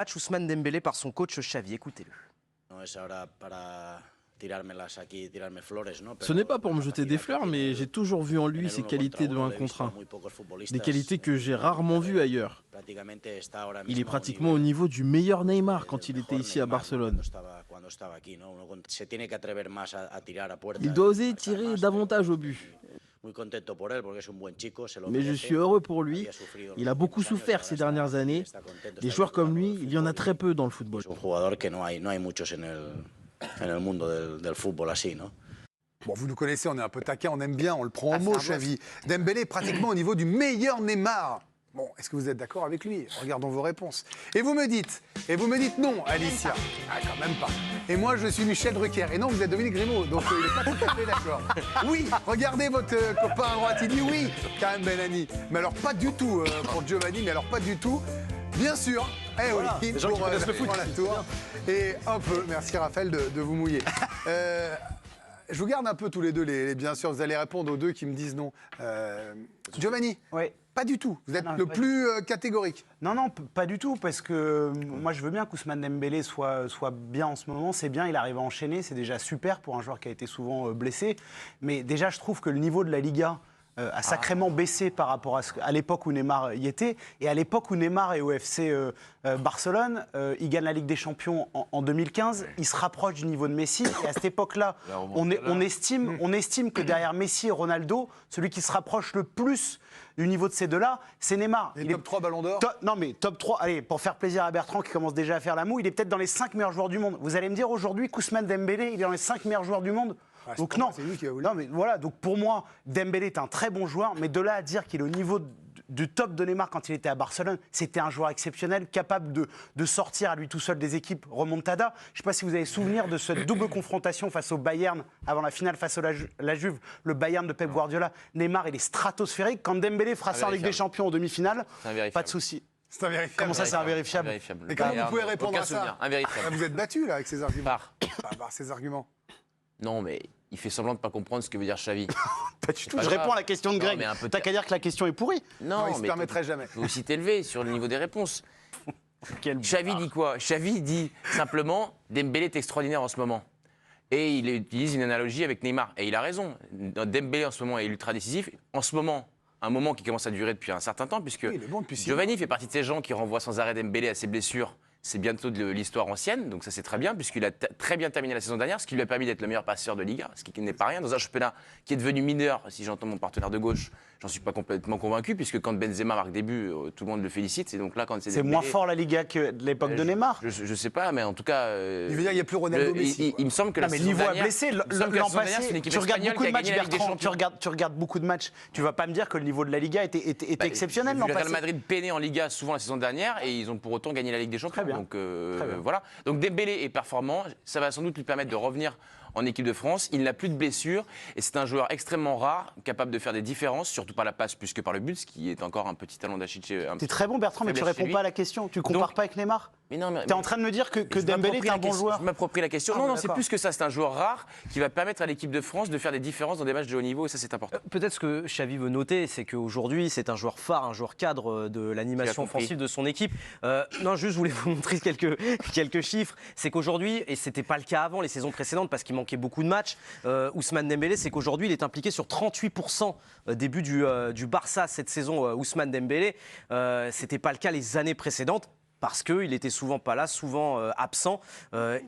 Match Ousmane Dembélé par son coach Xavi, écoutez-le. Ce n'est pas pour me jeter des fleurs, mais j'ai toujours vu en lui ses qualités de 1 contre 1. Des qualités que j'ai rarement vues ailleurs. Il est pratiquement au niveau du meilleur Neymar quand il était ici à Barcelone. Il doit oser tirer davantage au but. Mais je suis heureux pour lui. Il a beaucoup souffert ces dernières années. Des joueurs comme lui, il y en a très peu dans le football. Bon, vous nous connaissez, on est un peu taquin, on aime bien, on le prend au mot, Xavi. Dembélé est pratiquement au niveau du meilleur Neymar. Bon, est-ce que vous êtes d'accord avec lui? Regardons vos réponses. Et vous me dites non, Alicia. Ah, quand même pas. Et moi, je suis Michel Drucker. Et non, vous êtes Dominique Grimaud, donc il n'est pas tout à fait d'accord. Oui, regardez votre copain à droite, il dit oui, Karim Benani. Mais alors pas du tout pour Giovanni, mais alors pas du tout. Bien sûr, voilà, oui, les gens qui connaissent le foot. la tour. Et un peu, merci Raphaël de vous mouiller. Je vous garde un peu tous les deux, bien sûr, vous allez répondre aux deux qui me disent non. Giovanni, oui. Pas du tout, vous êtes le plus catégorique. Non, pas du tout, parce que moi je veux bien qu'Ousmane Dembélé soit bien en ce moment, c'est bien, il arrive à enchaîner, c'est déjà super pour un joueur qui a été souvent blessé. Mais déjà, je trouve que le niveau de la Liga a sacrément baissé par rapport à l'époque où Neymar y était. Et à l'époque où Neymar est au FC Barcelone, il gagne la Ligue des Champions en 2015, il se rapproche du niveau de Messi. Et à cette époque-là, on estime que derrière Messi et Ronaldo, celui qui se rapproche le plus du niveau de ces deux-là, c'est Neymar. Il est top 3 Ballon d'Or. Non mais top 3, allez, pour faire plaisir à Bertrand qui commence déjà à faire la moue, il est peut-être dans les 5 meilleurs joueurs du monde. Vous allez me dire aujourd'hui qu'Ousmane Dembélé, il est dans les 5 meilleurs joueurs du monde? Donc non, c'est lui qui a voulu. Non mais voilà, donc pour moi, Dembélé est un très bon joueur, mais de là à dire qu'il est au niveau du top de Neymar quand il était à Barcelone, c'était un joueur exceptionnel, capable de sortir à lui tout seul des équipes remontada. Je ne sais pas si vous avez souvenir de cette double confrontation face au Bayern, avant la finale face à la Juve, le Bayern de Pep Guardiola. Neymar, il est stratosphérique. Quand Dembélé fera ça en Ligue des Champions en demi-finale, pas de souci. C'est invérifiable. Comment ça, c'est invérifiable? Et comment vous pouvez répondre à ça? Invérifiable. Vous êtes battu là avec ces arguments. Par ces arguments. Non, mais il fait semblant de ne pas comprendre ce que veut dire Xavi. Pas du tout. Je réponds à la question de Greg. T'as qu'à dire que la question est pourrie. Non, il ne se permettrait jamais. Il faut aussi t'élever sur le niveau des réponses. Xavi dit quoi? Xavi dit simplement Dembélé est extraordinaire en ce moment. Et il utilise une analogie avec Neymar. Et il a raison. Dembélé en ce moment est ultra décisif. En ce moment, un moment qui commence à durer depuis un certain temps, puisque Giovanni fait partie de ces gens qui renvoient sans arrêt Dembélé à ses blessures. C'est bientôt de l'histoire ancienne, donc ça c'est très bien, puisqu'il a très bien terminé la saison dernière, ce qui lui a permis d'être le meilleur passeur de Liga, ce qui n'est pas rien, dans un championnat qui est devenu mineur, si j'entends mon partenaire de gauche, j'en suis pas complètement convaincu, puisque quand Benzema marque des buts, tout le monde le félicite, et donc là quand c'est moins fort la Liga que de l'époque de Neymar. Je sais pas, mais en tout cas... il veut dire il n'y a plus Ronaldo Messi. Il me semble que la saison dernière... dernière... blessé, l'an passé, tu regardes beaucoup de matchs, Bertrand, tu regardes beaucoup de matchs, tu vas pas me dire que le niveau de la Liga était exceptionnel l'an passé. Le Real Madrid peinait en Liga souvent la saison dernière, et ils ont pour autant gagné la Ligue des Champions. Donc, voilà. Donc Dembélé est performant, ça va sans doute lui permettre de revenir en équipe de France. Il n'a plus de blessures et c'est un joueur extrêmement rare, capable de faire des différences, surtout par la passe plus que par le but, ce qui est encore un petit talon d'Achille. T'es très bon Bertrand, mais tu réponds pas à la question. Tu compares pas avec Neymar. Mais non, t'es en train de me dire que Dembélé est un bon joueur. Je m'approprie la question. Non, c'est plus que ça. C'est un joueur rare qui va permettre à l'équipe de France de faire des différences dans des matchs de haut niveau et ça c'est important. Peut-être ce que Xavi veut noter, c'est qu'aujourd'hui c'est un joueur phare, un joueur cadre de l'animation offensive de son équipe. Non, juste je voulais vous montrer quelques chiffres. C'est qu'aujourd'hui, et c'était pas le cas avant les saisons précédentes parce qu'il manquait beaucoup de matchs, Ousmane Dembélé, c'est qu'aujourd'hui il est impliqué sur 38% des buts du Barça cette saison. Ousmane Dembélé, c'était pas le cas les années précédentes. Parce qu'il était souvent pas là, souvent absent.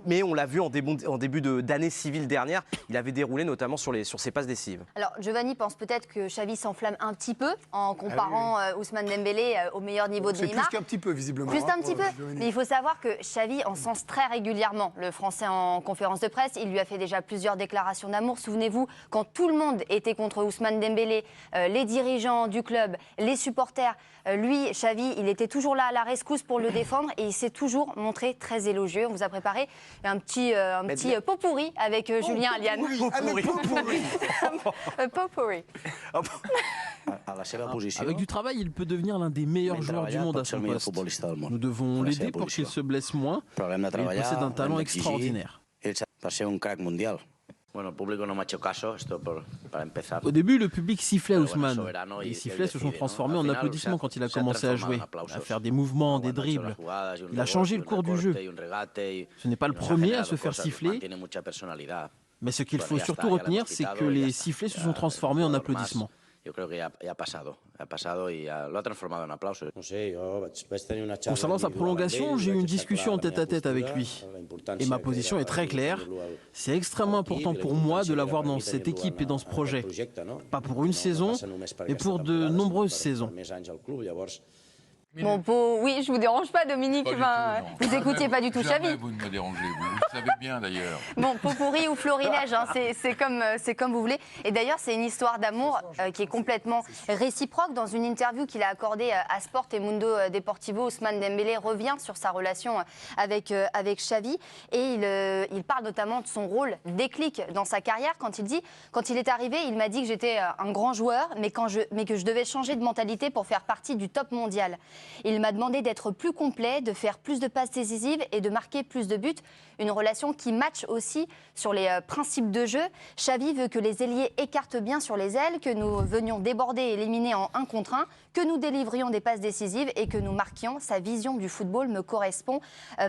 Mais on l'a vu en début d'année civile dernière, il avait déroulé notamment sur ses passes décisives. Alors Giovanni pense peut-être que Xavi s'enflamme un petit peu en comparant Ousmane Dembélé au meilleur niveau de Neymar. C'est plus qu'un petit peu visiblement. Juste un petit peu. Mais il faut savoir que Xavi encense très régulièrement le Français en conférence de presse. Il lui a fait déjà plusieurs déclarations d'amour. Souvenez-vous, quand tout le monde était contre Ousmane Dembélé, les dirigeants du club, les supporters, lui, Xavi, il était toujours là à la rescousse pour le défendre et il s'est toujours montré très élogieux. On vous a préparé un petit pot pourri avec Julien Aliane. Pot pourri. Avec du travail, il peut devenir l'un des meilleurs joueurs du monde à son poste. Nous devons l'aider pour qu'il se blesse moins. Il possède un talent extraordinaire. Au début, le public sifflait Ousmane. Les sifflets se sont transformés en applaudissements quand il a commencé à jouer, à faire des mouvements, des dribbles. Il a changé le cours du jeu. Ce n'est pas le premier à se faire siffler, mais ce qu'il faut surtout retenir, c'est que les sifflets se sont transformés en applaudissements. Concernant sa prolongation, j'ai eu une discussion en tête-à-tête avec lui. Et ma position est très claire. C'est extrêmement important pour moi de l'avoir dans cette équipe et dans ce projet. Pas pour une saison, mais pour de nombreuses saisons. Bon, oui, je vous dérange pas, Dominique. Vous écoutiez pas du tout Xavi. Vous ne me dérangez, vous le savez bien d'ailleurs. Bon, Pot-pourri ou Florilège, hein, c'est comme vous voulez. Et d'ailleurs, c'est une histoire d'amour qui est complètement réciproque. Dans une interview qu'il a accordée à Sport et Mundo Deportivo, Ousmane Dembélé revient sur sa relation avec Xavi et il parle notamment de son rôle déclic dans sa carrière quand il dit, quand il est arrivé, il m'a dit que j'étais un grand joueur, mais que je devais changer de mentalité pour faire partie du top mondial. Il m'a demandé d'être plus complet, de faire plus de passes décisives et de marquer plus de buts. Une relation qui matche aussi sur les principes de jeu. Xavi veut que les ailiers écartent bien sur les ailes, que nous venions déborder et éliminer en 1 contre 1, que nous délivrions des passes décisives et que nous marquions. Sa vision du football me correspond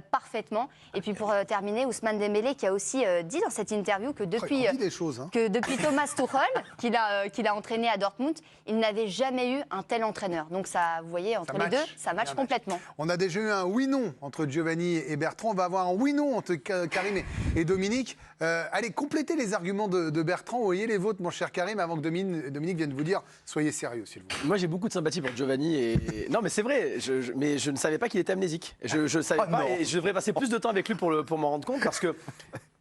parfaitement. Et puis pour terminer, Ousmane Dembélé qui a aussi dit dans cette interview que depuis, depuis Thomas Tuchel, qu'il a entraîné à Dortmund, il n'avait jamais eu un tel entraîneur. Donc ça, vous voyez, entre les deux, ça match complètement. On a déjà eu un oui-non entre Giovanni et Bertrand. On va avoir un oui-non entre Karim et Dominique. Allez, complétez les arguments de Bertrand. Vous voyez les vôtres, mon cher Karim, avant que Dominique vienne vous dire soyez sérieux, s'il vous plaît. Moi, j'ai beaucoup de sympathie pour Giovanni. Non, mais c'est vrai. Mais je ne savais pas qu'il était amnésique. Je savais pas. Et je devrais passer plus de temps avec lui pour m'en rendre compte parce que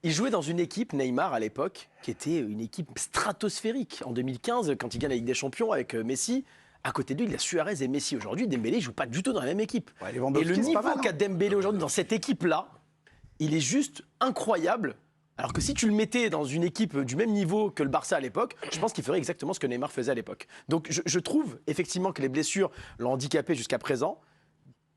il jouait dans une équipe, Neymar à l'époque, qui était une équipe stratosphérique. En 2015, quand il gagne la Ligue des Champions avec Messi. À côté de lui, il y a Suarez et Messi. Aujourd'hui, Dembélé ne joue pas du tout dans la même équipe. Ouais, et le niveau qu'a Dembélé aujourd'hui dans cette équipe-là, il est juste incroyable. Alors que si tu le mettais dans une équipe du même niveau que le Barça à l'époque, je pense qu'il ferait exactement ce que Neymar faisait à l'époque. Donc je trouve effectivement que les blessures l'ont handicapé jusqu'à présent,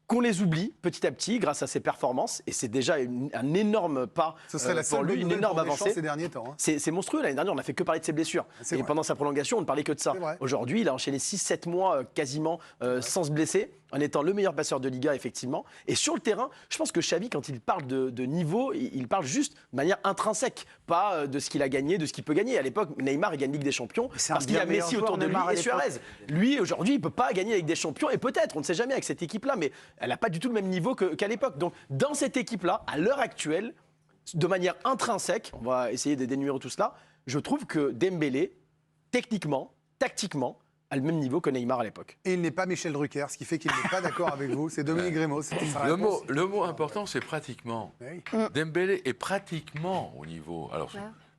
qu'on les oublie petit à petit grâce à ses performances, et c'est déjà un énorme pas Ce serait la seule pour lui, une énorme avancée ces derniers temps. Hein. C'est monstrueux, l'année dernière on n'a fait que parler de ses blessures, et pendant sa prolongation on ne parlait que de ça. Aujourd'hui il a enchaîné 6-7 mois quasiment sans se blesser, en étant le meilleur passeur de Liga, effectivement. Et sur le terrain, je pense que Xavi, quand il parle de niveau, il parle juste de manière intrinsèque, pas de ce qu'il a gagné, de ce qu'il peut gagner. À l'époque, Neymar, il gagne Ligue des Champions parce qu'il a Messi autour de lui et Suarez. Lui, aujourd'hui, il ne peut pas gagner la Ligue des Champions, et peut-être, on ne sait jamais avec cette équipe-là, mais elle n'a pas du tout le même niveau qu'à l'époque. Donc, dans cette équipe-là, à l'heure actuelle, de manière intrinsèque, on va essayer de dénumérer tout cela, je trouve que Dembélé, techniquement, tactiquement, à le même niveau que Neymar à l'époque. Et il n'est pas Michel Drucker, ce qui fait qu'il n'est pas d'accord avec vous. C'est Dominique Grémaud. Le mot important, c'est pratiquement. Oui. Dembélé est pratiquement au niveau. Alors,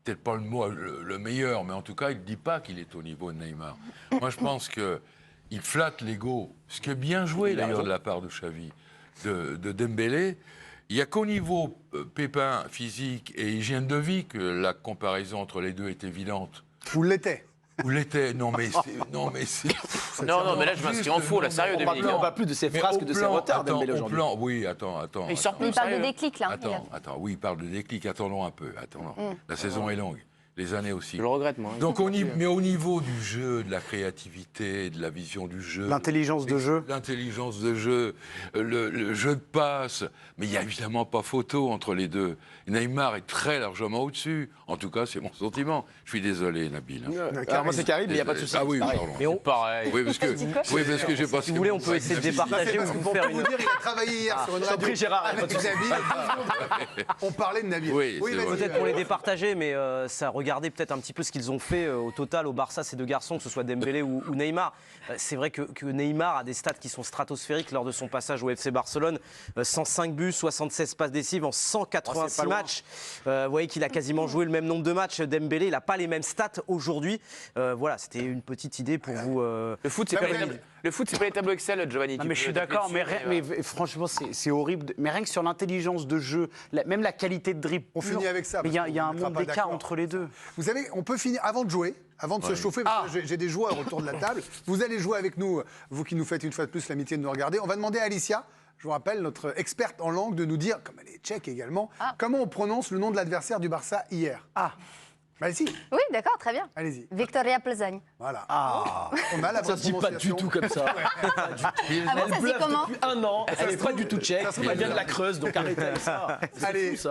peut-être pas le mot le meilleur, mais en tout cas, il ne dit pas qu'il est au niveau de Neymar. Moi, je pense qu'il flatte l'ego, ce qui est bien joué d'ailleurs de la part de Xavi, de Dembélé. Il n'y a qu'au niveau pépin physique et hygiène de vie que la comparaison entre les deux est évidente. Vous l'étiez. Vous l'étiez. Non, mais là, je m'inscris en faux, là, sérieux, Dominique. On ne parle plus de ses frasques, de ses retards, Dembélé aujourd'hui. Oui, attends. Il parle de déclic, là. Attends, oui, il parle de déclic. Attendons un peu. La saison est longue. Les années aussi. Je le regrette, moi. Donc, mais au niveau du jeu, de la créativité, de la vision du jeu... L'intelligence de jeu. L'intelligence de jeu, le jeu de passe. Mais il n'y a évidemment pas photo entre les deux. Neymar est très largement au-dessus. En tout cas, c'est mon sentiment. Je suis désolé, Nabil. Alors moi, c'est Karim, mais il n'y a pas de souci. Ah oui, pardon. Mais pareil. Oui, parce que j'ai pas... Si vous voulez, on peut essayer de départager ou vous faire une... Il a travaillé hier sur une radio avec Nabil. On parlait de Nabil. Oui, peut-être pour les départager, mais ça regardez peut-être un petit peu ce qu'ils ont fait au total au Barça, ces deux garçons, que ce soit Dembélé ou Neymar. C'est vrai que Neymar a des stats qui sont stratosphériques lors de son passage au FC Barcelone. 105 buts, 76 passes décisives en 186 matchs. Vous voyez qu'il a quasiment joué le même nombre de matchs. Dembélé, il n'a pas les mêmes stats aujourd'hui. Voilà, c'était une petite idée pour vous. Le foot, c'est pas les tableaux Excel, Giovanni. Non, mais je suis d'accord, mais franchement, c'est horrible. Mais rien que sur l'intelligence de jeu, même la qualité de dribble. On finit avec ça. Mais il y a un monde d'écart entre les deux. Vous savez, on peut finir avant de jouer. Avant de se chauffer, parce que j'ai des joueurs autour de la table. Vous allez jouer avec nous, vous qui nous faites une fois de plus l'amitié de nous regarder. On va demander à Alicia, je vous rappelle, notre experte en langue, de nous dire, comme elle est tchèque également, comment on prononce le nom de l'adversaire du Barça hier. Bah si, Oui, d'accord, très bien. allez-y. Victoria Plzeň. Voilà. Ah, on a la Ça bonne se dit pas du prononciation. tout comme ça. Ah bon, ça se dit Bluffe comment depuis 1 an. Elle est pas du tout tchèque. ça se trouve, Elle vient de la Creuse, donc arrêtez avec ça. C'est Allez, fou, ça.